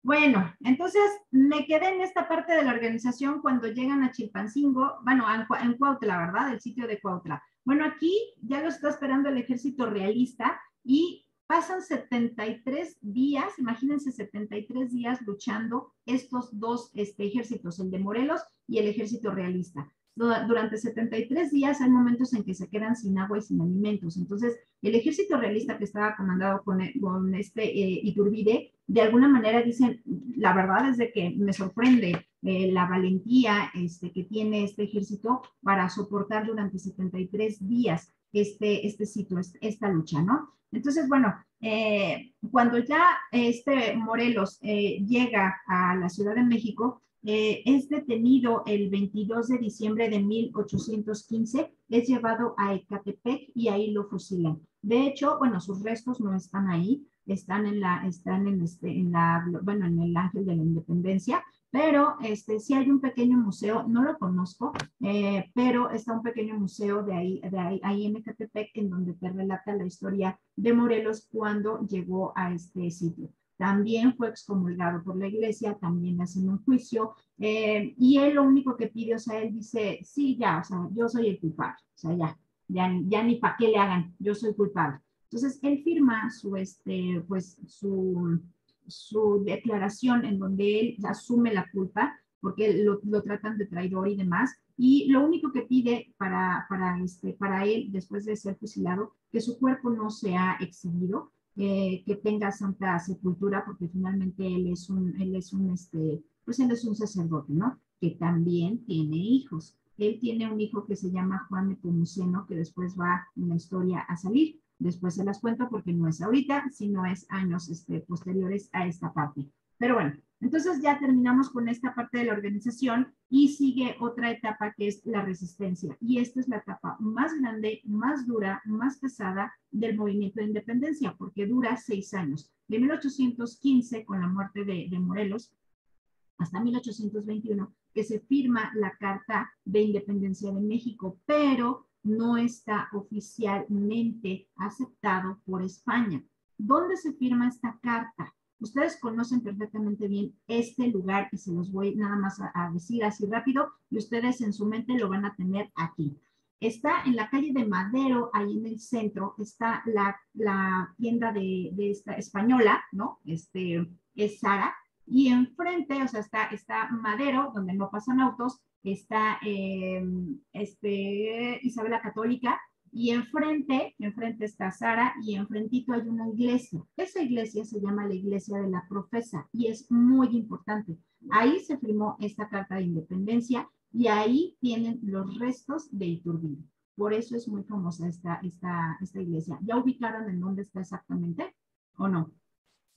Bueno, entonces me quedé en esta parte de la organización cuando llegan a Chilpancingo, bueno, en Cuautla, ¿verdad? El sitio de Cuautla. Bueno, aquí ya lo está esperando el ejército realista y pasan 73 días, imagínense 73 días luchando estos dos ejércitos, el de Morelos y el ejército realista. Durante 73 días hay momentos en que se quedan sin agua y sin alimentos. Entonces, el ejército realista que estaba comandado con Iturbide, de alguna manera dicen, la verdad es de que me sorprende la valentía que tiene este ejército para soportar durante 73 días este sitio, esta lucha, ¿no? Entonces, bueno, cuando ya Morelos llega a la Ciudad de México, es detenido el 22 de diciembre de 1815, es llevado a Ecatepec y ahí lo fusilan. De hecho, bueno, sus restos no están ahí, están en bueno, en el Ángel de la Independencia, pero sí hay un pequeño museo, no lo conozco, pero está un pequeño museo ahí en Ecatepec, en donde te relata la historia de Morelos cuando llegó a este sitio. También fue excomulgado por la iglesia, también hacen un juicio, y él lo único que pide, o sea, él dice, sí, ya, o sea, yo soy el culpable, o sea, ya ni para qué le hagan, yo soy culpable. Entonces, él firma su declaración en donde él asume la culpa, porque lo tratan de traidor y demás, y lo único que pide para él, después de ser fusilado, que su cuerpo no sea exhibido, que tenga santa sepultura, porque finalmente pues él es un sacerdote, ¿no? Que también tiene hijos. Él tiene un hijo que se llama Juan Nepomuceno, que después va en la historia a salir. Después se las cuento porque no es ahorita, sino es años posteriores a esta parte. Pero bueno, entonces ya terminamos con esta parte de la organización y sigue otra etapa que es la resistencia. Y esta es la etapa más grande, más dura, más pesada del movimiento de independencia, porque dura 6 años. De 1815, con la muerte de Morelos, hasta 1821, que se firma la Carta de Independencia de México, pero no está oficialmente aceptado por España. ¿Dónde se firma esta carta? Ustedes conocen perfectamente bien este lugar y se los voy nada más a decir así rápido y ustedes en su mente lo van a tener aquí. Está en la calle de Madero, ahí en el centro, está la tienda de esta española, ¿no? Es Sara, y enfrente, o sea, está Madero, donde no pasan autos, está Isabela Católica, y enfrente está Sara, y enfrentito hay una iglesia. Esa iglesia se llama la Iglesia de la Profesa, y es muy importante. Ahí se firmó esta Carta de Independencia, y ahí tienen los restos de Iturbide. Por eso es muy famosa esta iglesia. ¿Ya ubicaron en dónde está exactamente o no?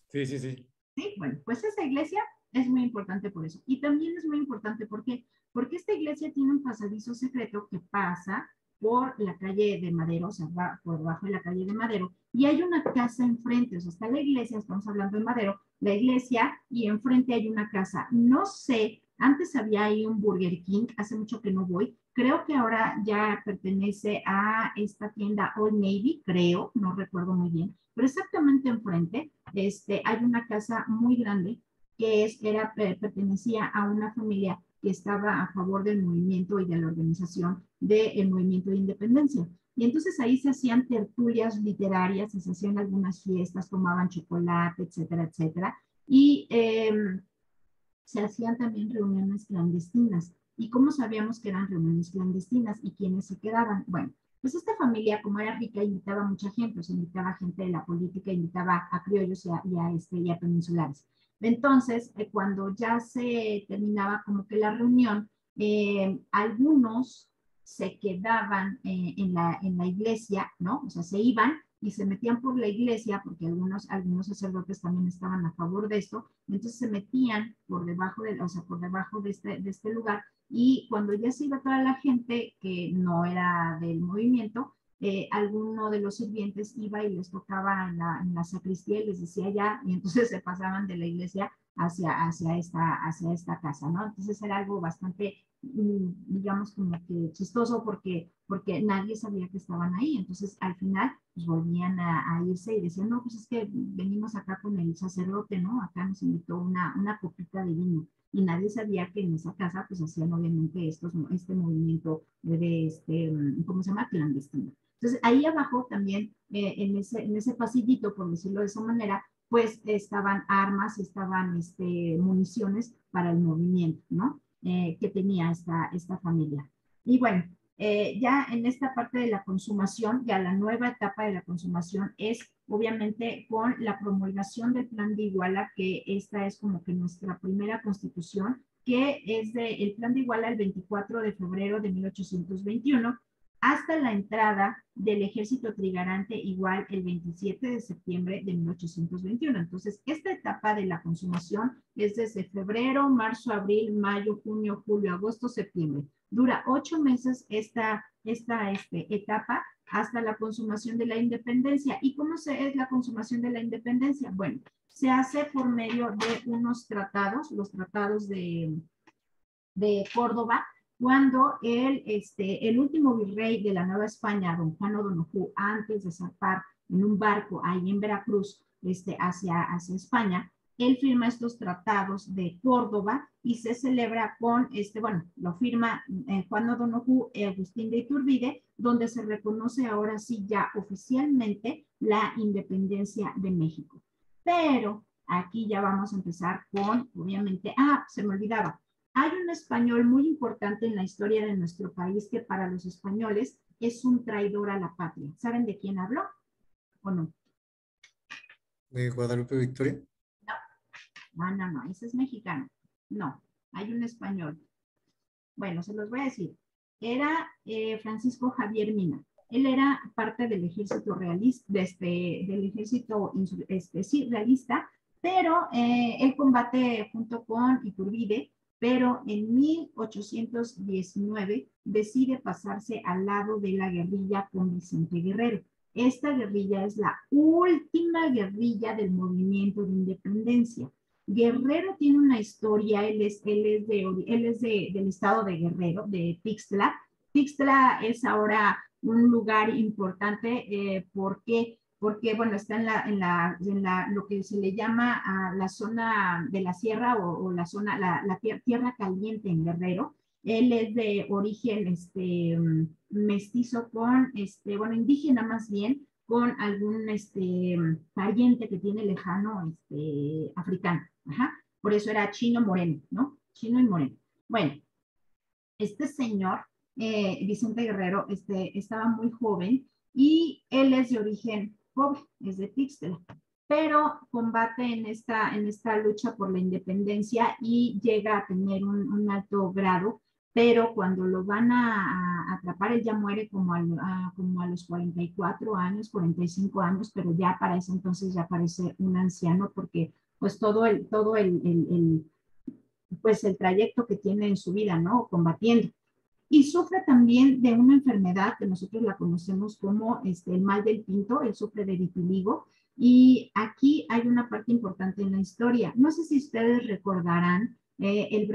Sí, sí, sí. Sí, bueno, pues esa iglesia es muy importante por eso. Y también es muy importante porque esta iglesia tiene un pasadizo secreto que pasa por la calle de Madero, o sea, va por debajo de la calle de Madero, y hay una casa enfrente, o sea, está la iglesia, estamos hablando de Madero, la iglesia, y enfrente hay una casa. No sé, antes había ahí un Burger King, hace mucho que no voy, creo que ahora ya pertenece a esta tienda Old Navy, creo, no recuerdo muy bien, pero exactamente enfrente hay una casa muy grande que pertenecía a una familia que estaba a favor del movimiento y de la organización del movimiento de independencia. Y entonces ahí se hacían tertulias literarias, se hacían algunas fiestas, tomaban chocolate, etcétera, etcétera. Y se hacían también reuniones clandestinas. ¿Y cómo sabíamos que eran reuniones clandestinas y quiénes se quedaban? Bueno, pues esta familia, como era rica, invitaba a mucha gente, o sea, invitaba a gente de la política, invitaba a criollos y a peninsulares. Entonces, cuando ya se terminaba como que la reunión, algunos se quedaban en la iglesia, ¿no? O sea, se iban y se metían por la iglesia, porque algunos sacerdotes también estaban a favor de esto, entonces se metían por debajo de este lugar, y cuando ya se iba toda la gente que no era del movimiento, alguno de los sirvientes iba y les tocaba en la sacristía y les decía ya, y entonces se pasaban de la iglesia hacia esta casa, ¿no? Entonces era algo bastante digamos como que chistoso porque nadie sabía que estaban ahí. Entonces al final pues volvían a irse y decían, no, pues es que venimos acá con el sacerdote, ¿no? Acá nos invitó una copita de vino. Y nadie sabía que en esa casa pues hacían obviamente este movimiento ¿cómo se llama? Clandestino. Entonces ahí abajo también, en ese pasillito, por decirlo de esa manera, pues estaban armas, estaban municiones para el movimiento, ¿no? Que tenía esta familia. Y bueno, ya en esta parte de la consumación, ya la nueva etapa de la consumación es obviamente con la promulgación del Plan de Iguala, que esta es como que nuestra primera constitución, que es el Plan de Iguala el 24 de febrero de 1821, hasta la entrada del ejército trigarante igual el 27 de septiembre de 1821. Entonces, esta etapa de la consumación es desde febrero, marzo, abril, mayo, junio, julio, agosto, septiembre. Dura 8 meses esta etapa hasta la consumación de la independencia. ¿Y cómo es la consumación de la independencia? Bueno, se hace por medio de unos tratados, los tratados de Córdoba, cuando el último virrey de la Nueva España, don Juan O'Donojú, antes de zarpar en un barco ahí en Veracruz hacia España, él firma estos tratados de Córdoba y se celebra con, lo firma Juan O'Donojú y Agustín de Iturbide, donde se reconoce ahora sí ya oficialmente la independencia de México. Pero aquí ya vamos a empezar con, obviamente, se me olvidaba, hay un español muy importante en la historia de nuestro país que para los españoles es un traidor a la patria. ¿Saben de quién hablo o no? ¿De Guadalupe Victoria? No, ese es mexicano. No, hay un español. Bueno, se los voy a decir. Era Francisco Javier Mina. Él era parte del ejército realista, del ejército sí, realista, pero él combate junto con Iturbide, pero en 1819 decide pasarse al lado de la guerrilla con Vicente Guerrero. Esta guerrilla es la última guerrilla del movimiento de independencia. Guerrero tiene una historia, él es del estado de Guerrero, de Tixtla. Tixtla es ahora un lugar importante porque bueno, está lo que se le llama la zona de la sierra o la zona, la tierra caliente en Guerrero. Él es de origen mestizo con, bueno, indígena más bien, con algún pariente que tiene lejano africano. Ajá. Por eso era chino moreno, ¿no? Chino y moreno. Bueno, este señor, Vicente Guerrero, estaba muy joven y él es de origen pobre, es de Tixtla, pero combate en esta lucha por la independencia y llega a tener un alto grado, pero cuando lo van a atrapar, él ya muere como a los 44 años, 45 años, pero ya para ese entonces ya parece un anciano porque pues pues el trayecto que tiene en su vida, ¿no? Combatiendo. Y sufre también de una enfermedad que nosotros la conocemos como el mal del pinto, él sufre de vitiligo. Y aquí hay una parte importante en la historia. No sé si ustedes recordarán el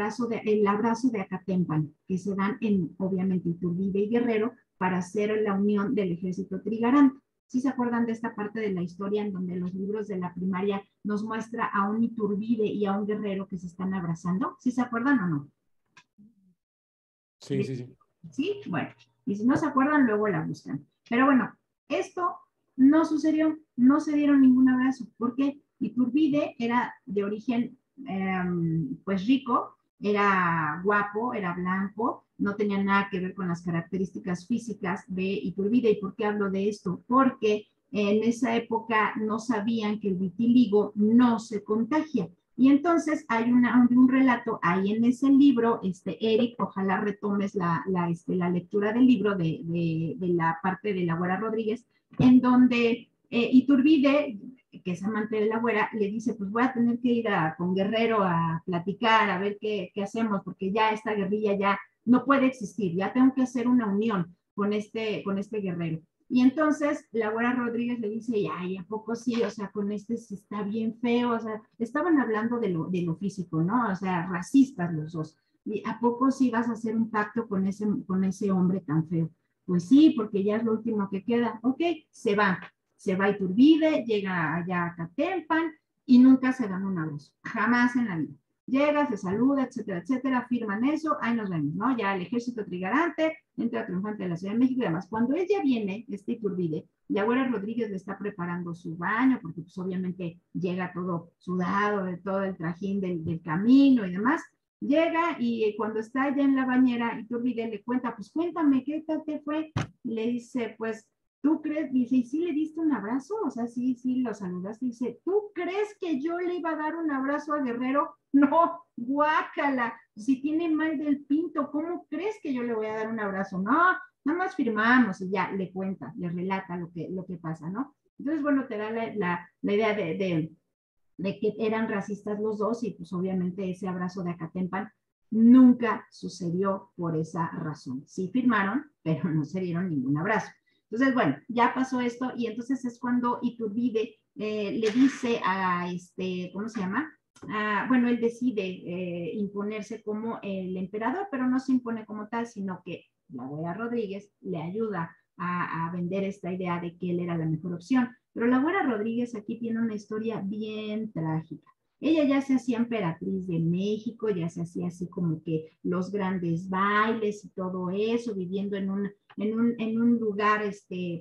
abrazo de Acatempan, que se dan obviamente, Iturbide y Guerrero para hacer la unión del ejército trigarante. ¿Sí se acuerdan de esta parte de la historia en donde los libros de la primaria nos muestra a un Iturbide y a un Guerrero que se están abrazando? ¿Sí se acuerdan o no? Sí, sí, sí. ¿Sí? Bueno, y si no se acuerdan, luego la buscan. Pero bueno, esto no sucedió, no se dieron ningún abrazo. ¿Por qué? Iturbide era de origen, pues rico, era guapo, era blanco, no tenía nada que ver con las características físicas de Iturbide. ¿Y por qué hablo de esto? Porque en esa época no sabían que el vitiligo no se contagia. Y entonces hay un relato ahí en ese libro, Eric, ojalá retomes la lectura del libro de la parte de la Güera Rodríguez, en donde Iturbide, que es amante de la Güera, le dice, pues voy a tener que ir con Guerrero a platicar, a ver qué hacemos, porque ya esta guerrilla ya no puede existir, ya tengo que hacer una unión con este Guerrero. Y entonces la Güera Rodríguez le dice, ay, ¿a poco sí? O sea, con sí está bien feo. O sea, estaban hablando de lo físico, ¿no? O sea, racistas los dos. ¿Y a poco sí vas a hacer un pacto con ese hombre tan feo? Pues sí, porque ya es lo último que queda. Ok, se va Iturbide, llega allá a Catempan y nunca se dan un abrazo, jamás en la vida. Llega, se saluda, etcétera, etcétera, firman eso, ahí nos vemos, ¿no? Ya el ejército trigarante, entra triunfante de la Ciudad de México y demás. Cuando ella viene, Iturbide, la abuela Rodríguez le está preparando su baño, porque pues obviamente llega todo sudado de todo el trajín del camino y demás. Llega y cuando está allá en la bañera, Iturbide le cuenta, pues cuéntame, ¿qué tal te fue? Le dice, pues, ¿tú crees? Dice, ¿y sí le diste un abrazo? O sea, sí, lo saludaste. Dice, ¿tú crees que yo le iba a dar un abrazo a Guerrero? No, guácala, si tiene mal del pinto, ¿cómo crees que yo le voy a dar un abrazo? No, nada más firmamos y ya le cuenta, le relata lo que pasa, ¿no? Entonces, bueno, te da la idea de que eran racistas los dos y pues obviamente ese abrazo de Acatempan nunca sucedió por esa razón. Sí firmaron, pero no se dieron ningún abrazo. Entonces, bueno, ya pasó esto y entonces es cuando Iturbide le dice a ¿cómo se llama? Bueno, él decide imponerse como el emperador, pero no se impone como tal, sino que la abuela Rodríguez le ayuda a vender esta idea de que él era la mejor opción. Pero la abuela Rodríguez aquí tiene una historia bien trágica. Ella ya se hacía emperatriz de México, ya se hacía así como que los grandes bailes y todo eso, viviendo en un lugar,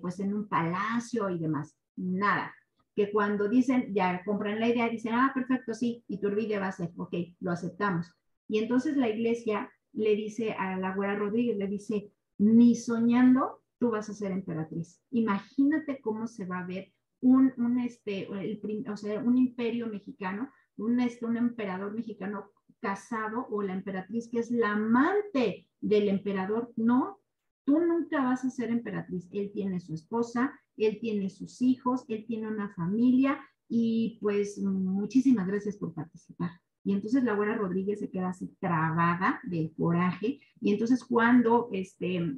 pues en un palacio y demás. Nada. Que cuando dicen, ya compran la idea, dicen, perfecto, sí, Iturbide va a ser, ok, lo aceptamos. Y entonces la iglesia le dice a la abuela Rodríguez, le dice, ni soñando tú vas a ser emperatriz. Imagínate cómo se va a ver o sea, un imperio mexicano, un emperador mexicano casado o la emperatriz que es la amante del emperador. No, tú nunca vas a ser emperatriz. Él tiene su esposa, él tiene sus hijos, él tiene una familia y pues muchísimas gracias por participar. Y entonces la abuela Rodríguez se queda así trabada del coraje. Y entonces cuando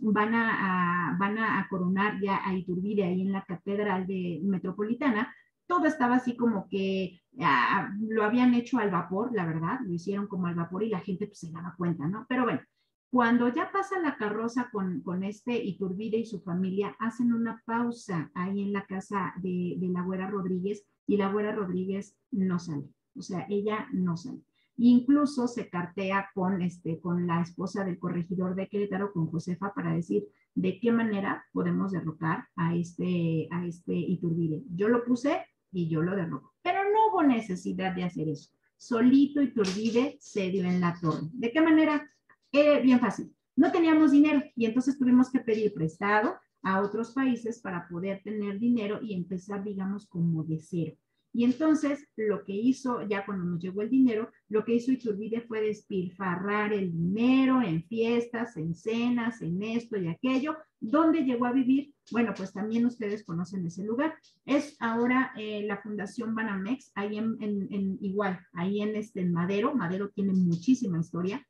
van a coronar ya a Iturbide ahí en la catedral de Metropolitana, todo estaba así como que lo habían hecho al vapor, la verdad, lo hicieron como al vapor y la gente pues se daba cuenta, ¿no? Pero bueno, cuando ya pasa la carroza con Iturbide y su familia, hacen una pausa ahí en la casa de la abuela Rodríguez y la abuela Rodríguez no sale. O sea, ella no sale. Incluso se cartea con la esposa del corregidor de Querétaro, con Josefa, para decir de qué manera podemos derrocar a este Iturbide. Yo lo puse y yo lo derroco. Pero no hubo necesidad de hacer eso. Solito Iturbide se dio en la torre. ¿De qué manera? Bien fácil. No teníamos dinero y entonces tuvimos que pedir prestado a otros países para poder tener dinero y empezar, digamos, como de cero. Y entonces lo que hizo, ya cuando nos llegó el dinero, lo que hizo Iturbide fue despilfarrar el dinero en fiestas, en cenas, en esto y aquello. ¿Dónde llegó a vivir? Bueno, pues también ustedes conocen ese lugar. Es ahora la Fundación Banamex, ahí igual, ahí en Madero. Madero tiene muchísima historia,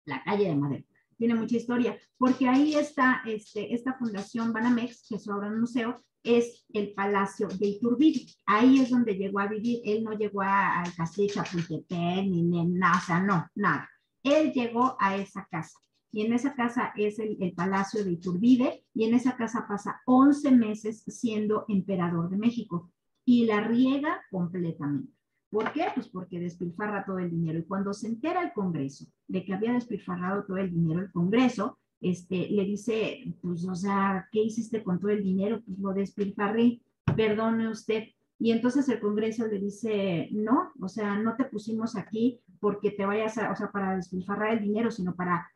la calle de Madero. Tiene mucha historia, porque ahí está esta Fundación Banamex, que es ahora un museo, es el Palacio de Iturbide. Ahí es donde llegó a vivir. Él no llegó al Castillo Chapultepec, ni nada, o sea, no, nada. Él llegó a esa casa. Y en esa casa es el Palacio de Iturbide, y en esa casa pasa 11 meses siendo emperador de México. Y la riega completamente. ¿Por qué? Pues porque despilfarra todo el dinero. Y cuando se entera el Congreso de que había despilfarrado todo el dinero, el Congreso le dice, pues, o sea, ¿qué hiciste con todo el dinero? Pues lo despilfarré, perdone usted. Y entonces el Congreso le dice, no, o sea, no te pusimos aquí porque te vayas o sea, para despilfarrar el dinero, sino para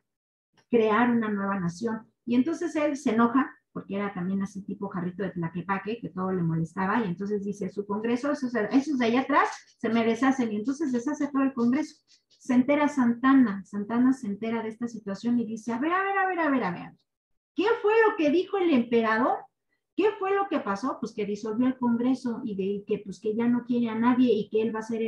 crear una nueva nación. Y entonces él se enoja, porque era también así tipo jarrito de Tlaquepaque, que todo le molestaba, y entonces dice, su Congreso, esos de allá atrás se me deshacen, y entonces deshace todo el Congreso. Se entera Santana se entera de esta situación y dice, a ver, ¿qué fue lo que dijo el emperador? ¿Qué fue lo que pasó? Pues que disolvió el Congreso y que pues que ya no quiere a nadie y que él va a ser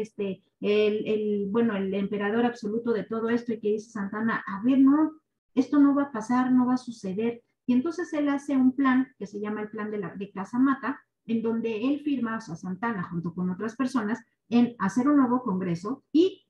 el emperador absoluto de todo esto, y que dice Santana, a ver, no, esto no va a pasar, no va a suceder. Y entonces él hace un plan que se llama el plan de Casamata, en donde él firma, o sea, Santana junto con otras personas, en hacer un nuevo Congreso y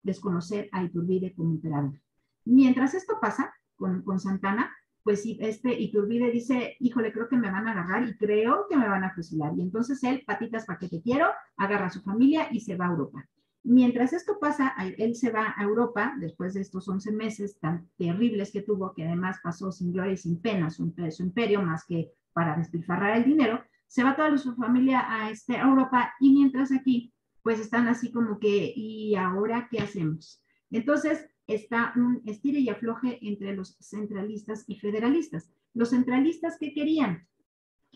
desconocer a Iturbide como emperador. Mientras esto pasa con Santana, pues Iturbide dice, híjole, creo que me van a agarrar y creo que me van a fusilar. Y entonces él, patitas para que te quiero, agarra a su familia y se va a Europa. Mientras esto pasa, él se va a Europa, después de estos 11 meses tan terribles que tuvo, que además pasó sin gloria y sin pena su imperio, más que para despilfarrar el dinero, se va toda su familia a Europa, y mientras aquí, pues están así como que, ¿y ahora qué hacemos? Entonces, está un estire y afloje entre los centralistas y federalistas. Los centralistas, ¿qué querían?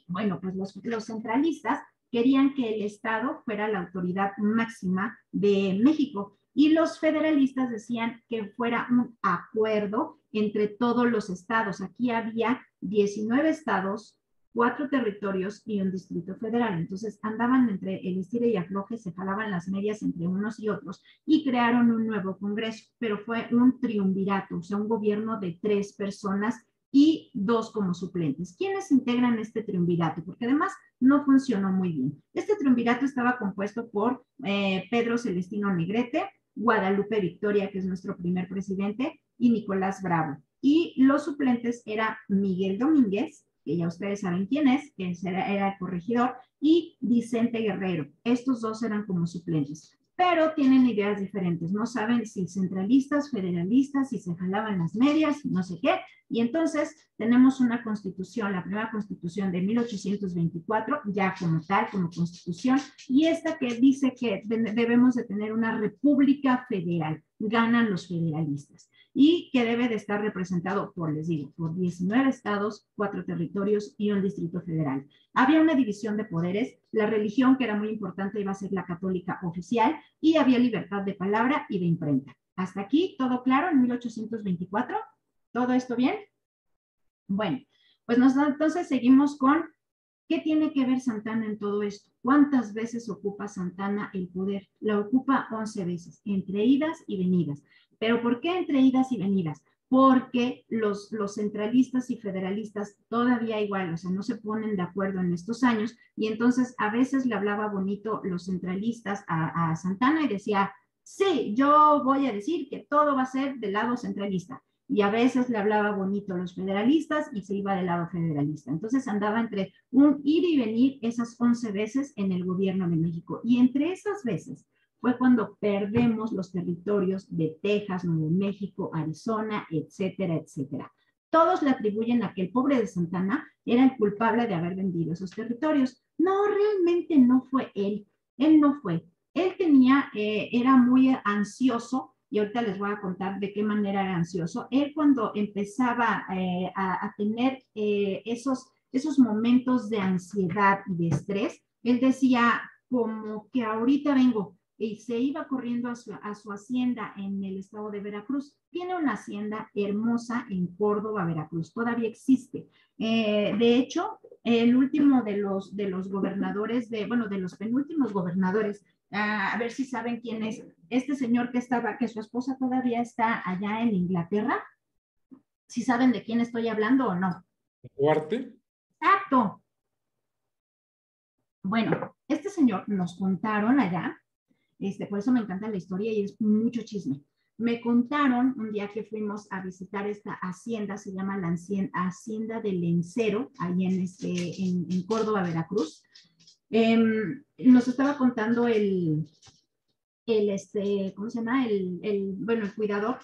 Bueno, pues los centralistas querían que el Estado fuera la autoridad máxima de México, y los federalistas decían que fuera un acuerdo entre todos los estados. Aquí había 19 estados, 4 territorios y un distrito federal. Entonces andaban entre el estire y afloje, se jalaban las medias entre unos y otros y crearon un nuevo Congreso, pero fue un triunvirato, o sea, un gobierno de 3 personas y 2 como suplentes. ¿Quiénes integran este triunvirato? Porque además no funcionó muy bien. Este triunvirato estaba compuesto por Pedro Celestino Negrete, Guadalupe Victoria, que es nuestro primer presidente, y Nicolás Bravo. Y los suplentes era Miguel Domínguez, que ya ustedes saben quién es, que era el corregidor, y Vicente Guerrero. Estos 2 eran como suplentes, pero tienen ideas diferentes, no saben si centralistas, federalistas, si se jalaban las medias, no sé qué, y entonces tenemos una constitución, la primera constitución de 1824, ya como tal, como constitución, y esta que dice que debemos de tener una república federal, ganan los federalistas, y que debe de estar representado por, les digo, por 19 estados, 4 territorios y un distrito federal. Había una división de poderes, la religión, que era muy importante, iba a ser la católica oficial, y había libertad de palabra y de imprenta. Hasta aquí, ¿todo claro en 1824? ¿Todo esto bien? Bueno, pues entonces seguimos con ¿qué tiene que ver Santana en todo esto? ¿Cuántas veces ocupa Santana el poder? La ocupa 11 veces, entre idas y venidas. ¿Pero por qué entre idas y venidas? Porque los centralistas y federalistas todavía igual, o sea, no se ponen de acuerdo en estos años, y entonces a veces le hablaba bonito los centralistas a Santana y decía, sí, yo voy a decir que todo va a ser del lado centralista, y a veces le hablaba bonito a los federalistas y se iba del lado federalista. Entonces andaba entre un ir y venir esas 11 veces en el gobierno de México, y entre esas veces fue cuando perdemos los territorios de Texas, Nuevo México, Arizona, etcétera, etcétera. Todos le atribuyen a que el pobre de Santana era el culpable de haber vendido esos territorios. No, realmente no fue él no fue. Él era muy ansioso, y ahorita les voy a contar de qué manera era ansioso. Él, cuando empezaba a tener esos momentos de ansiedad y de estrés, él decía como que ahorita vengo, y se iba corriendo a su hacienda en el estado de Veracruz. Tiene una hacienda hermosa en Córdoba, Veracruz, todavía existe. De hecho, el último de los gobernadores, de los penúltimos gobernadores, a ver si saben quién es este señor que su esposa todavía está allá en Inglaterra. ¿Si saben de quién estoy hablando o no? ¿Duarte? Exacto. Bueno, este señor nos contaron allá, por eso me encanta la historia y es mucho chisme. Me contaron un día que fuimos a visitar esta hacienda, se llama la Hacienda del Lencero, ahí en Córdoba, Veracruz. Nos estaba contando ¿cómo se llama? El cuidador,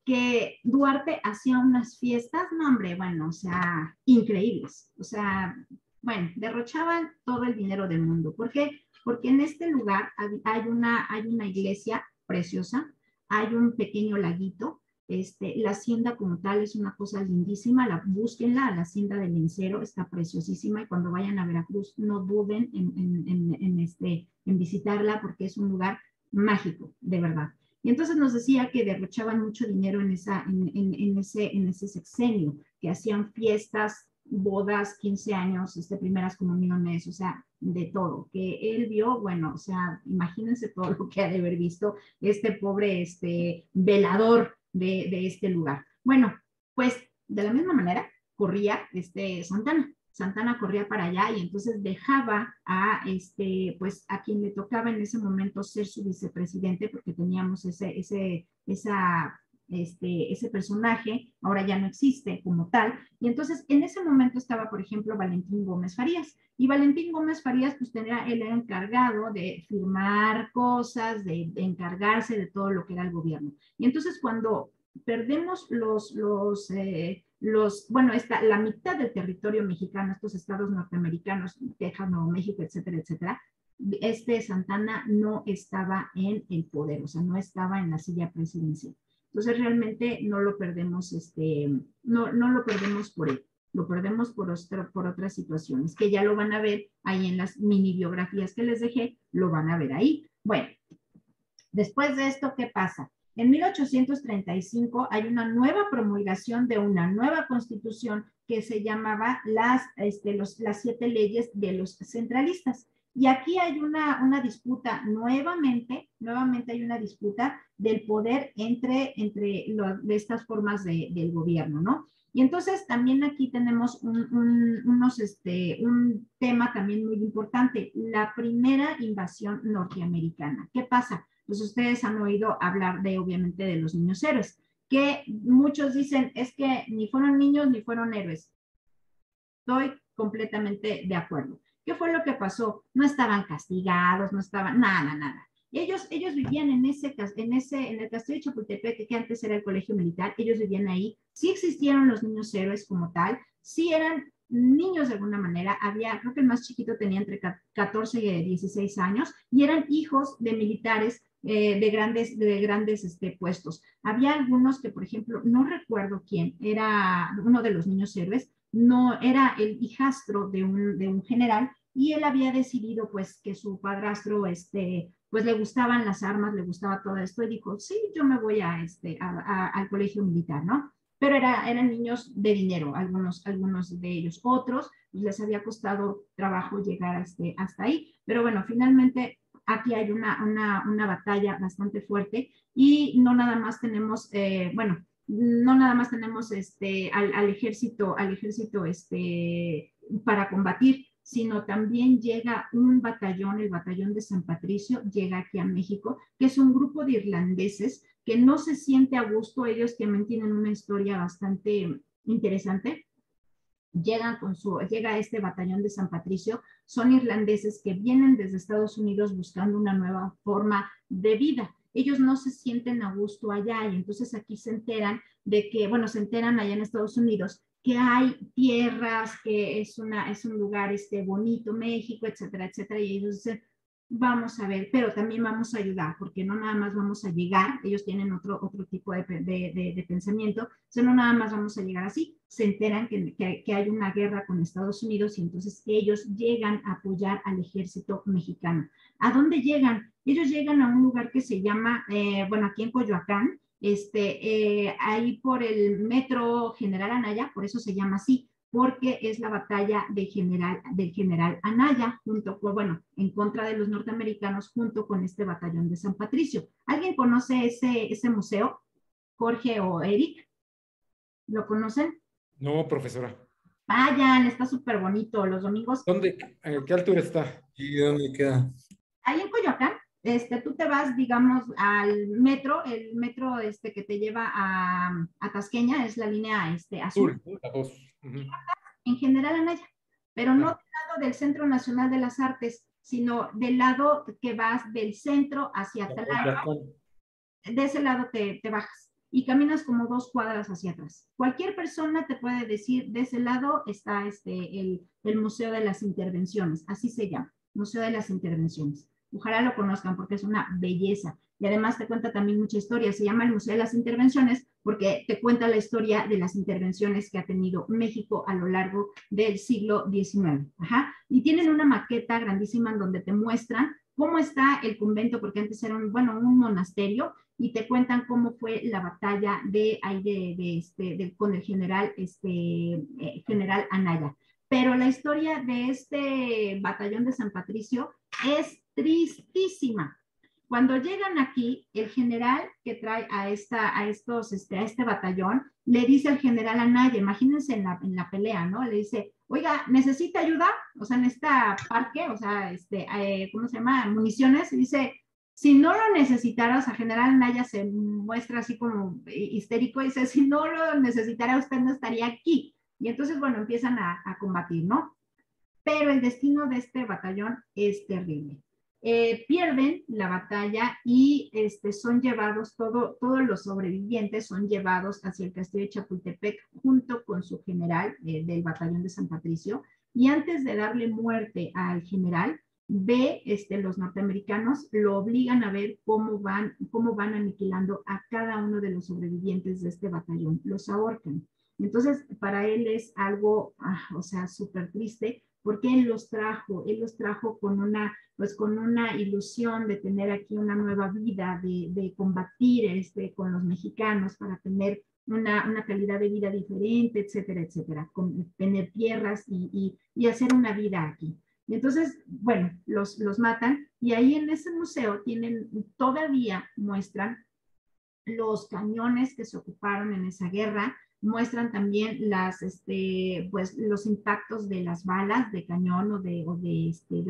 que Duarte hacía unas fiestas, no hombre, bueno, o sea, increíbles. O sea, bueno, derrochaban todo el dinero del mundo. ¿Por qué? Porque en este lugar hay una iglesia preciosa, hay un pequeño laguito, la hacienda como tal es una cosa lindísima, búsquenla, la hacienda del Lencero, está preciosísima, y cuando vayan a Veracruz no duden en visitarla, porque es un lugar mágico, de verdad. Y entonces nos decía que derrochaban mucho dinero en ese sexenio, que hacían fiestas, bodas, 15 años, primeras comuniones, o sea, de todo, que él vio, bueno, o sea, imagínense todo lo que ha de haber visto este pobre velador de este lugar. Bueno, pues de la misma manera corría Santana. Santana corría para allá, y entonces dejaba pues a quien le tocaba en ese momento ser su vicepresidente, porque teníamos esa ese personaje, ahora ya no existe como tal, y entonces en ese momento estaba, por ejemplo, Valentín Gómez Farías, y Valentín Gómez Farías, pues él era encargado de firmar cosas, de encargarse de todo lo que era el gobierno. Y entonces cuando perdemos bueno, la mitad del territorio mexicano, estos estados norteamericanos, Texas, Nuevo México, etcétera, etcétera, Santana no estaba en el poder, o sea, no estaba en la silla presidencial. Entonces realmente no lo perdemos, no lo perdemos por él, lo perdemos por otras situaciones, que ya lo van a ver ahí en las mini biografías que les dejé, lo van a ver ahí. Bueno, después de esto, ¿qué pasa? En 1835 hay una nueva promulgación de una nueva constitución que se llamaba las 7 leyes de los centralistas. Y aquí hay una disputa, nuevamente hay una disputa del poder entre de estas formas del gobierno, ¿no? Y entonces también aquí tenemos un tema también muy importante, la primera invasión norteamericana. ¿Qué pasa? Pues ustedes han oído hablar obviamente, de los niños héroes, que muchos dicen, es que ni fueron niños ni fueron héroes. Estoy completamente de acuerdo. ¿Qué fue lo que pasó? No estaban castigados, no estaban, nada. Ellos vivían en el castillo de Chapultepec, que antes era el colegio militar, ellos vivían ahí. Sí existieron los niños héroes como tal, sí eran niños de alguna manera, creo que el más chiquito tenía entre 14 y 16 años, y eran hijos de militares de grandes puestos. Había algunos que, por ejemplo, no recuerdo quién, era uno de los niños héroes, no era el hijastro de un general, y él había decidido pues que su padrastro pues le gustaban las armas, le gustaba todo esto, y dijo, sí, yo me voy al colegio militar, ¿no? Pero eran niños de dinero, algunos de ellos. Otros pues, les había costado trabajo llegar hasta ahí, pero bueno, finalmente aquí hay una batalla bastante fuerte, y no nada más tenemos, no nada más tenemos al ejército para combatir, sino también llega un batallón, el batallón de San Patricio, llega aquí a México, que es un grupo de irlandeses que no se siente a gusto, ellos también tienen una historia bastante interesante. Llega este batallón de San Patricio, son irlandeses que vienen desde Estados Unidos buscando una nueva forma de vida. Ellos no se sienten a gusto allá, y entonces aquí se enteran se enteran allá en Estados Unidos que hay tierras, que es un lugar bonito, México, etcétera, etcétera, y ellos dicen, vamos a ver, pero también vamos a ayudar, porque no nada más vamos a llegar, ellos tienen otro tipo de pensamiento, sino no nada más vamos a llegar así, se enteran que hay una guerra con Estados Unidos, y entonces ellos llegan a apoyar al ejército mexicano. ¿A dónde llegan? Ellos llegan a un lugar que se llama, aquí en Coyoacán, ahí por el metro General Anaya, por eso se llama así, porque es la batalla del general Anaya, en contra de los norteamericanos, junto con este batallón de San Patricio. ¿Alguien conoce ese museo? Jorge o Eric, ¿lo conocen? No, profesora. Vayan, está súper bonito los domingos. ¿Dónde? ¿A qué altura está? ¿Y dónde queda? Ahí en Coyoacán, tú te vas, digamos, al metro, el metro que te lleva a Tasqueña, es la línea azul. La 2. En General Anaya, pero no del lado del Centro Nacional de las Artes, sino del lado que vas del centro hacia Atalaya. De ese lado te bajas y caminas como 2 cuadras hacia atrás. Cualquier persona te puede decir, de ese lado está el Museo de las Intervenciones, así se llama, Museo de las Intervenciones. Ojalá lo conozcan porque es una belleza. Y además te cuenta también mucha historia. Se llama el Museo de las Intervenciones porque te cuenta la historia de las intervenciones que ha tenido México a lo largo del siglo XIX. Ajá. Y tienen una maqueta grandísima en donde te muestran cómo está el convento, porque antes era un monasterio, y te cuentan cómo fue la batalla con el general Anaya. Pero la historia de este batallón de San Patricio es tristísima. Cuando llegan aquí, el general que trae a este batallón, le dice al general Anaya, imagínense en la pelea, ¿no? Le dice, oiga, ¿necesita ayuda? O sea, en esta parque, o sea, ¿cómo se llama? Municiones. Y dice, Si no lo necesitara, o sea, General Naya se muestra así como histérico y dice, si no lo necesitara, usted no estaría aquí. Y entonces, bueno, empiezan a combatir, ¿no? Pero el destino de este batallón es terrible. Pierden la batalla y son llevados, todos los sobrevivientes son llevados hacia el castillo de Chapultepec junto con su general del batallón de San Patricio. Y antes de darle muerte al general, los norteamericanos lo obligan a ver cómo van aniquilando a cada uno de los sobrevivientes de este batallón, los ahorcan. Entonces, para él es algo, o sea, súper triste, porque él los trajo pues con una ilusión de tener aquí una nueva vida, de combatir con los mexicanos para tener una calidad de vida diferente, etcétera, etcétera, tener tierras y hacer una vida aquí. Y entonces, bueno, los matan y ahí en ese museo todavía muestran los cañones que se ocuparon en esa guerra, muestran también pues, los impactos de las balas de cañón de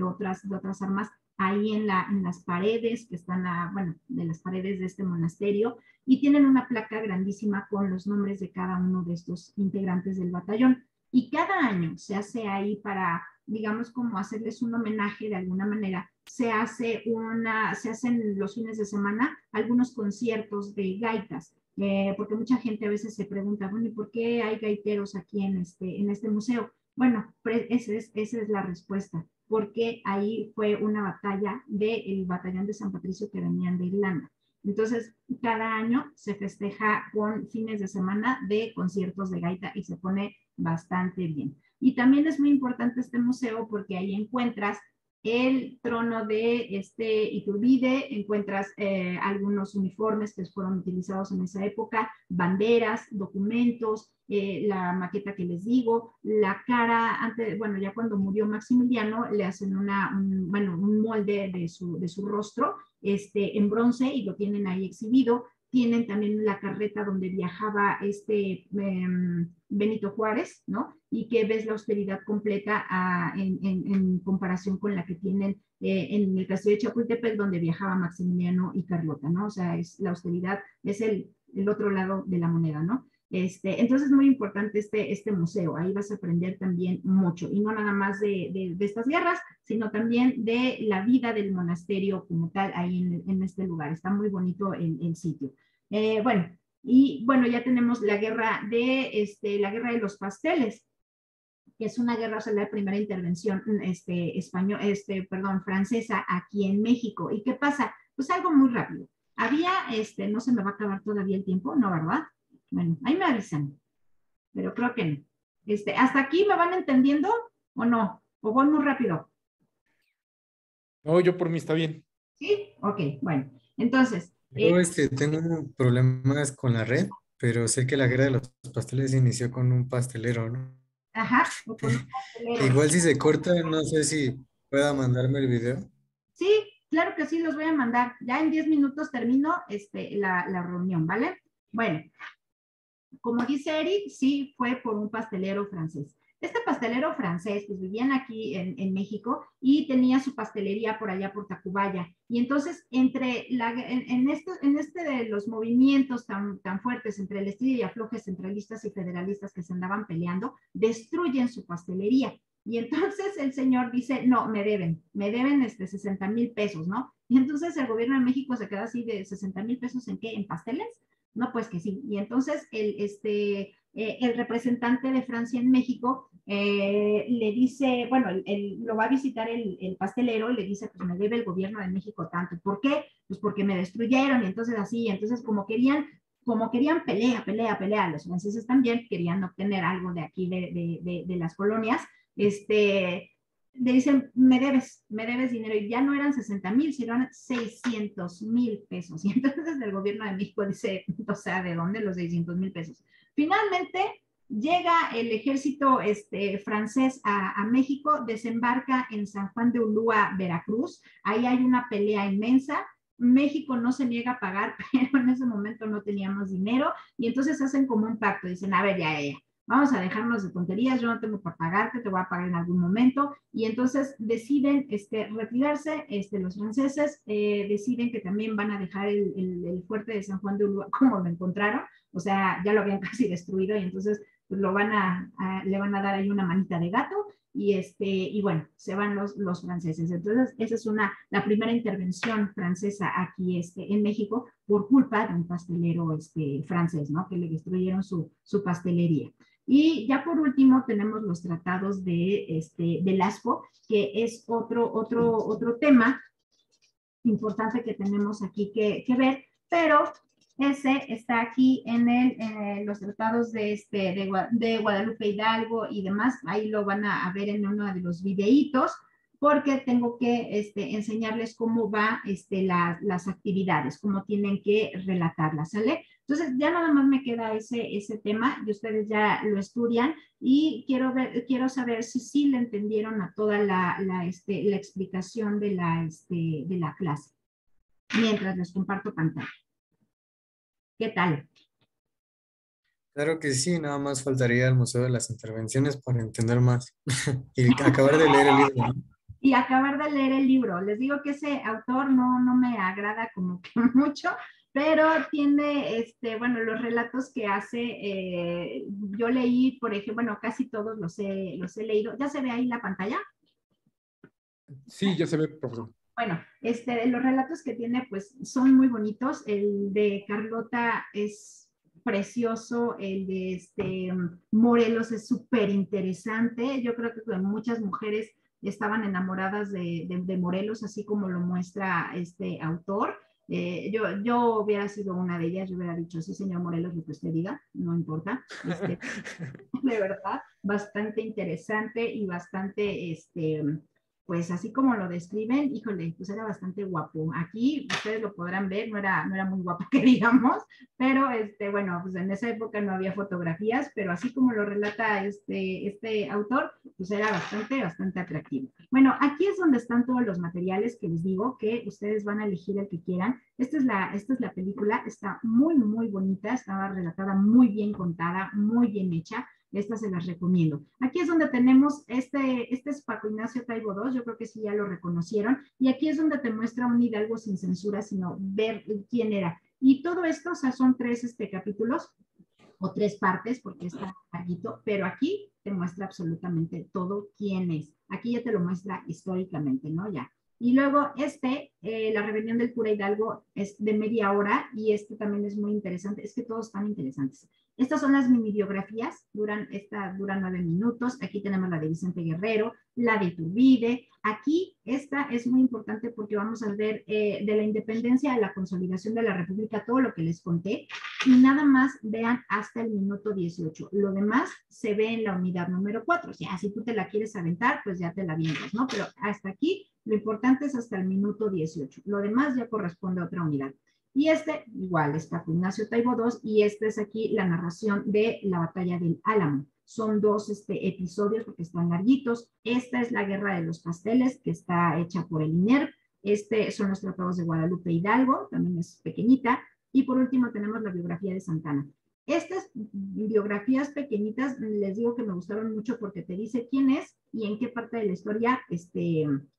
otras armas ahí en las paredes que están, bueno, de las paredes de este monasterio, y tienen una placa grandísima con los nombres de cada uno de estos integrantes del batallón. Y cada año se hace ahí para, digamos, como hacerles un homenaje de alguna manera, se hacen los fines de semana algunos conciertos de gaitas, porque mucha gente a veces se pregunta, bueno, ¿y por qué hay gaiteros aquí en este museo? Bueno, esa es la respuesta, porque ahí fue una batalla del batallón de San Patricio que venían de Irlanda. Entonces, cada año se festeja con fines de semana de conciertos de gaita y se pone bastante bien. Y también es muy importante este museo porque ahí encuentras el trono de Iturbide, encuentras algunos uniformes que fueron utilizados en esa época, banderas, documentos, la maqueta que les digo, la cara, antes, bueno, ya cuando murió Maximiliano, le hacen un molde de su rostro en bronce y lo tienen ahí exhibido. Tienen también la carreta donde viajaba Benito Juárez, ¿no? Y que ves la austeridad completa en comparación con la que tienen en el castillo de Chapultepec, donde viajaba Maximiliano y Carlota, ¿no? O sea, la austeridad es el otro lado de la moneda, ¿no? Entonces es muy importante este museo, ahí vas a aprender también mucho, y no nada más de estas guerras, sino también de la vida del monasterio como tal ahí en este lugar. Está muy bonito el sitio. Bueno, y bueno, ya tenemos la guerra la guerra de los pasteles, que es una guerra, o sea, la primera intervención francesa aquí en México. ¿Y qué pasa? Pues algo muy rápido. Había, no se me va a acabar todavía el tiempo, ¿no, verdad? Bueno, ahí me avisan, pero creo que no. ¿Hasta aquí me van entendiendo o no? ¿O voy muy rápido? No, yo por mí está bien. ¿Sí? Ok, bueno. Entonces, Yo tengo problemas con la red, pero sé que la guerra de los pasteles inició con un pastelero, ¿no? ajá, o con un pastelero. Igual si se corta, no sé si pueda mandarme el video. Sí, claro que sí, los voy a mandar. Ya en 10 minutos termino la reunión, ¿vale? Bueno, como dice Eric, sí fue por un pastelero francés. Este pastelero francés, pues vivían aquí en México y tenía su pastelería por allá por Tacubaya. Y entonces, en de los movimientos tan fuertes entre el estilo y aflojes centralistas y federalistas que se andaban peleando, destruyen su pastelería. Y entonces el señor dice, no, me deben 60,000 pesos, ¿no? Y entonces el gobierno de México se queda así de 60,000 pesos ¿en qué? ¿En pasteles? No, pues que sí. Y entonces el representante de Francia en México le dice, bueno, lo va a visitar el pastelero y le dice, pues me debe el gobierno de México tanto. ¿Por qué? Pues porque me destruyeron y entonces así, entonces como querían pelea, los franceses también querían obtener algo de aquí de las colonias, le dicen, me debes dinero, y ya no eran 60,000, sino eran 600,000 pesos. Y entonces el gobierno de México dice, o sea, ¿de dónde los 600,000 pesos? Finalmente llega el ejército francés a México, desembarca en San Juan de Ulúa, Veracruz. Ahí hay una pelea inmensa. México no se niega a pagar, pero en ese momento no teníamos dinero, y entonces hacen como un pacto, dicen, a ver, ya, vamos a dejarnos de tonterías, yo no tengo para pagarte, te voy a pagar en algún momento, y entonces deciden retirarse, los franceses deciden que también van a dejar el fuerte de San Juan de Ulúa como lo encontraron, o sea, ya lo habían casi destruido, y entonces pues, le van a dar ahí una manita de gato, y bueno, se van los franceses. Entonces, esa es la primera intervención francesa aquí en México por culpa de un pastelero francés, ¿no? Que le destruyeron su pastelería. Y ya por último tenemos los tratados de Lascaux, que es otro tema importante que tenemos aquí que ver, pero ese está aquí en los tratados de Guadalupe Hidalgo y demás. Ahí lo van a ver en uno de los videitos, porque tengo que enseñarles cómo va las actividades, cómo tienen que relatarlas, ¿sale? Entonces, ya nada más me queda ese tema y ustedes ya lo estudian y quiero saber si sí le entendieron a toda la explicación de la clase, mientras les comparto pantalla. ¿Qué tal? Claro que sí, nada más faltaría el Museo de las Intervenciones para entender más y acabar de leer el libro, ¿no? Y acabar de leer el libro. Les digo que ese autor no me agrada como que mucho, pero tiene, bueno, los relatos que hace, yo leí, por ejemplo, bueno, casi todos los he leído. ¿Ya se ve ahí la pantalla? Sí, ya se ve, profesor. Bueno, los relatos que tiene, pues, son muy bonitos. El de Carlota es precioso, el de Morelos es súper interesante. Yo creo que muchas mujeres estaban enamoradas de Morelos, así como lo muestra este autor. Yo hubiera sido una de ellas, yo hubiera dicho, sí, señor Morelos, lo que usted diga, no importa. De verdad, bastante interesante y bastante, pues así como lo describen, híjole, pues era bastante guapo. Aquí ustedes lo podrán ver, no era muy guapo que digamos, pero bueno, pues en esa época no había fotografías, pero así como lo relata este autor, pues era bastante atractivo. Bueno, aquí es donde están todos los materiales que les digo, que ustedes van a elegir el que quieran. Esta es la película, está muy bonita, estaba relatada muy bien contada, muy bien hecha. Estas se las recomiendo. Aquí es donde tenemos, este es Paco Ignacio Taibo II, yo creo que sí ya lo reconocieron, y aquí es donde te muestra un Hidalgo sin censura, sino ver quién era. Y todo esto, o sea, son 3 capítulos, o 3 partes, porque está larguito, pero aquí te muestra absolutamente todo quién es. Aquí ya te lo muestra históricamente, ¿no? Ya. Y luego la rebelión del cura Hidalgo es de media hora y también es muy interesante, es que todos están interesantes. Estas son las mini biografías, duran 9 minutos. Aquí tenemos la de Vicente Guerrero, la de Iturbide. Aquí esta es muy importante porque vamos a ver de la independencia a la consolidación de la República, todo lo que les conté, y nada más vean hasta el minuto 18. Lo demás se ve en la unidad número 4. O sea, si tú te la quieres aventar, pues ya te la vienes, ¿no? Pero hasta aquí lo importante es hasta el minuto 18. Lo demás ya corresponde a otra unidad. Y igual, es Paco Ignacio Taibo II, y es aquí la narración de la batalla del Álamo. Son 2 episodios porque están larguitos. Esta es la Guerra de los Pasteles, que está hecha por el INER. Son los tratados de Guadalupe Hidalgo, también es pequeñita. Y por último tenemos la biografía de Santana. Estas biografías pequeñitas les digo que me gustaron mucho porque te dice quién es y en qué parte de la historia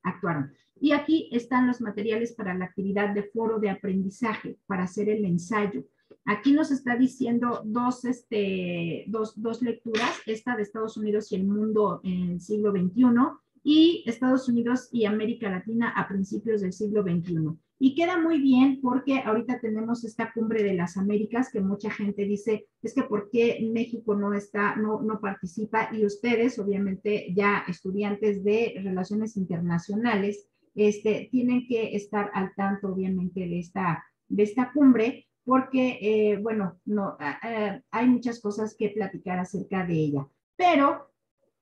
actuaron. Y aquí están los materiales para la actividad de foro de aprendizaje, para hacer el ensayo. Aquí nos está diciendo dos lecturas, esta de Estados Unidos y el mundo en el siglo XXI y Estados Unidos y América Latina a principios del siglo XXI. Y queda muy bien porque ahorita tenemos esta cumbre de las Américas que mucha gente dice, es que ¿por qué México no participa? Y ustedes, obviamente, ya estudiantes de Relaciones Internacionales, tienen que estar al tanto, obviamente, de esta cumbre, porque, bueno, hay muchas cosas que platicar acerca de ella. Pero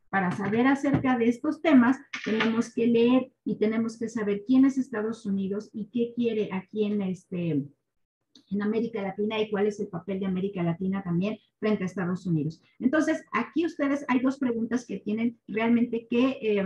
para saber acerca de estos temas, tenemos que leer y tenemos que saber quién es Estados Unidos y qué quiere aquí en América Latina y cuál es el papel de América Latina también frente a Estados Unidos. Entonces, aquí ustedes hay 2 preguntas que tienen realmente que,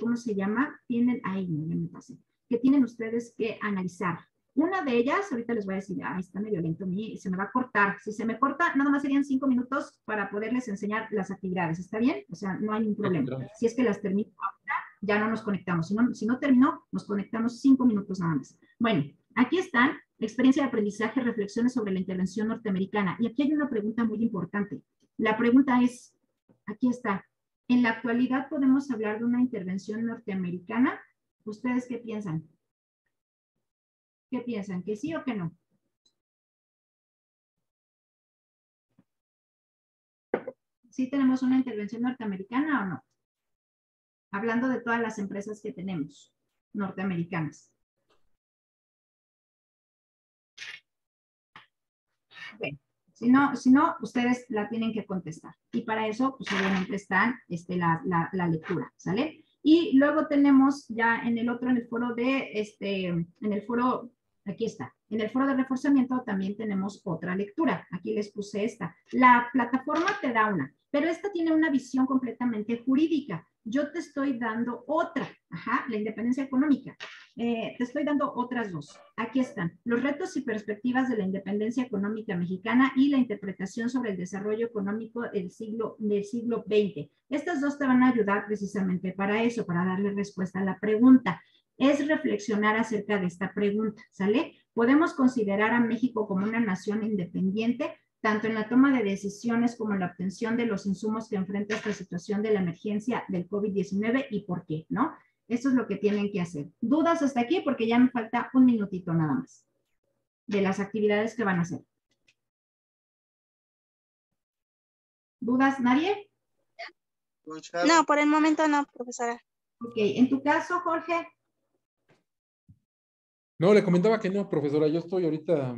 ¿cómo se llama? Tienen, ahí no, ya me pasé, que tienen ustedes que analizar. Una de ellas, ahorita les voy a decir, ay, está medio lento, se me va a cortar. Si se me corta, nada más serían 5 minutos para poderles enseñar las actividades. ¿Está bien? O sea, no hay ningún problema. Si es que las termino ahorita, ya no nos conectamos. Si no terminó, nos conectamos 5 minutos nada más. Bueno, aquí están, experiencia de aprendizaje, reflexiones sobre la intervención norteamericana. Y aquí hay una pregunta muy importante. La pregunta es, aquí está, ¿en la actualidad podemos hablar de una intervención norteamericana? ¿Ustedes qué piensan? ¿Qué piensan? ¿Que sí o que no? ¿Sí tenemos una intervención norteamericana o no? Hablando de todas las empresas que tenemos, norteamericanas. Bueno, si no, ustedes la tienen que contestar. Y para eso, pues obviamente está la lectura, ¿sale? Y luego tenemos ya en el otro, en el foro aquí está. En el foro de reforzamiento también tenemos otra lectura. Aquí les puse esta. La plataforma te da una, pero esta tiene una visión completamente jurídica. Yo te estoy dando otra, la independencia económica. Te estoy dando otras dos. Aquí están. Los retos y perspectivas de la independencia económica mexicana y la interpretación sobre el desarrollo económico del siglo XX. Estas dos te van a ayudar precisamente para eso, para darle respuesta a la pregunta. Es reflexionar acerca de esta pregunta, ¿sale? ¿Podemos considerar a México como una nación independiente, tanto en la toma de decisiones como en la obtención de los insumos que enfrenta esta situación de la emergencia del COVID-19 y por qué, ¿no? Esto es lo que tienen que hacer. ¿Dudas hasta aquí? Porque ya me falta un minutito nada más de las actividades que van a hacer. ¿Dudas, nadie? No, por el momento no, profesora. Ok, en tu caso, Jorge. No, le comentaba que no, profesora, yo estoy ahorita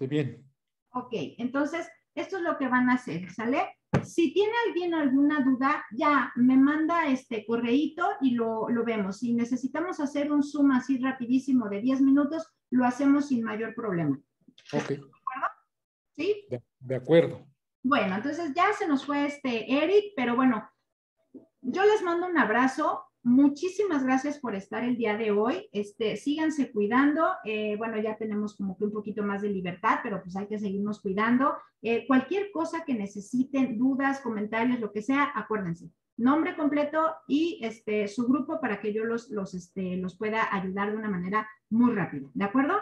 bien. Ok, entonces, esto es lo que van a hacer, ¿sale? Si tiene alguien alguna duda, ya me manda correíto y lo vemos. Si necesitamos hacer un Zoom así rapidísimo de 10 minutos, lo hacemos sin mayor problema. Ok. ¿De acuerdo? ¿Sí? De acuerdo. Bueno, entonces ya se nos fue Eric, pero bueno, yo les mando un abrazo. Muchísimas gracias por estar el día de hoy. Síganse cuidando. Bueno, ya tenemos como que un poquito más de libertad, pero pues hay que seguirnos cuidando. Cualquier cosa que necesiten, dudas, comentarios, lo que sea, acuérdense. Nombre completo y su grupo para que yo los pueda ayudar de una manera muy rápida. ¿De acuerdo?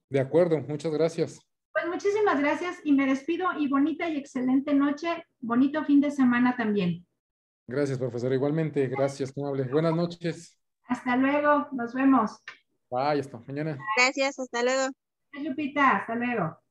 De acuerdo, muchas gracias. Pues muchísimas gracias y me despido y bonita y excelente noche. Bonito fin de semana también. Gracias, profesora. Igualmente, gracias, amable. Buenas noches. Hasta luego, nos vemos. Bye, hasta mañana. Gracias, hasta luego. Lupita, hasta luego.